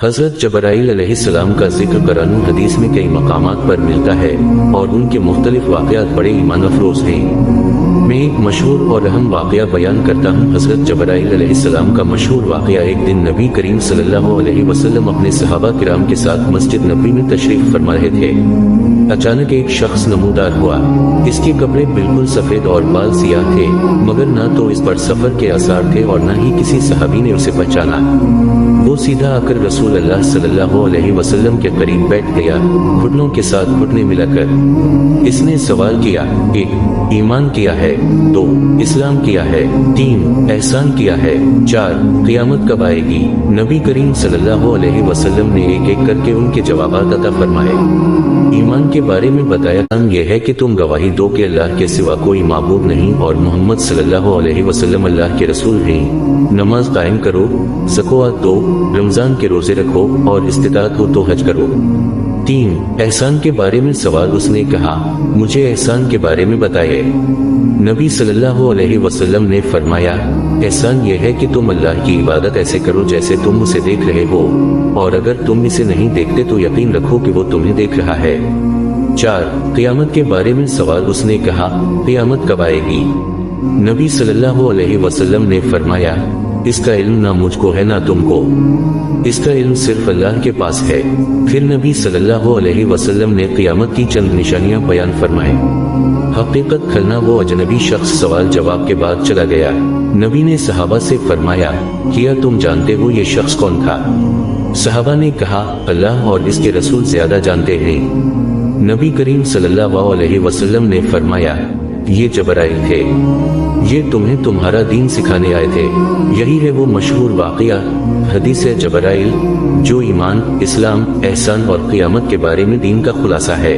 حضرت جبرائیل علیہ السلام کا ذکر قرآن و حدیث میں کئی مقامات پر ملتا ہے اور ان کے مختلف واقعات بڑے ایمان افروز ہیں۔ میں ایک مشہور اور اہم واقعہ بیان کرتا ہوں۔ حضرت جبرائیل علیہ السلام کا مشہور واقعہ: ایک دن نبی کریم صلی اللہ علیہ وسلم اپنے صحابہ کرام کے ساتھ مسجد نبوی میں تشریف فرما رہے تھے۔ اچانک ایک شخص نمودار ہوا۔ اس کے کپڑے بالکل سفید اور بال سیاہ تھے، مگر نہ تو اس پر سفر کے آثار تھے اور نہ ہی کسی صحابی نے اسے پہچانا۔ وہ سیدھا آ کر رسول اللہ صلی اللہ علیہ وسلم کے قریب بیٹھ گیا، گھٹنوں کے ساتھ گھٹنے ملا کر اس نے سوال کیا: 1 ایمان کیا ہے، 2 اسلام کیا ہے، 3 احسان کیا ہے، 4 قیامت کب آئے گی؟ نبی کریم صلی اللہ علیہ وسلم نے ایک ایک کر کے ان کے جوابات عطا فرمائے۔ ایمان کے بارے میں بتایا، یہ ہے کہ تم گواہی دو کہ اللہ کے سوا کوئی معبود نہیں اور محمد صلی اللہ علیہ وسلم اللہ کے رسول ہیں۔ نماز قائم کرو، زکوٰۃ دو، رمضان کے روزے رکھو اور استطاعت ہو تو حج کرو۔ 3 احسان کے بارے میں سوال۔ اس نے کہا: مجھے احسان کے بارے میں بتائے۔ نبی صلی اللہ علیہ وسلم نے فرمایا: احسان یہ ہے کہ تم اللہ کی عبادت ایسے کرو جیسے تم اسے دیکھ رہے ہو، اور اگر تم اسے نہیں دیکھتے تو یقین رکھو کہ وہ تمہیں دیکھ رہا ہے۔ 4 قیامت کے بارے میں سوال۔ اس نے کہا: قیامت کب آئے گی؟ نبی صلی اللہ علیہ وسلم نے فرمایا: اس کا علم نہ مجھ کو ہے نہ تم کو، اس کا علم صرف اللہ کے پاس ہے۔ پھر نبی صلی اللہ علیہ وسلم نے قیامت کی چند نشانیاں بیان فرمائیں۔ حقیقت کھلنا۔ وہ اجنبی شخص سوال جواب کے بعد چلا گیا۔ نبی نے صحابہ سے فرمایا: کیا تم جانتے ہو یہ شخص کون تھا؟ صحابہ نے کہا: اللہ اور اس کے رسول زیادہ جانتے ہیں۔ نبی کریم صلی اللہ علیہ وسلم نے فرمایا: یہ جبرائیل تھے، یہ تمہیں تمہارا دین سکھانے آئے تھے۔ یہی ہے وہ مشہور واقعہ، حدیث جبرائیل، جو ایمان، اسلام، احسان اور قیامت کے بارے میں دین کا خلاصہ ہے۔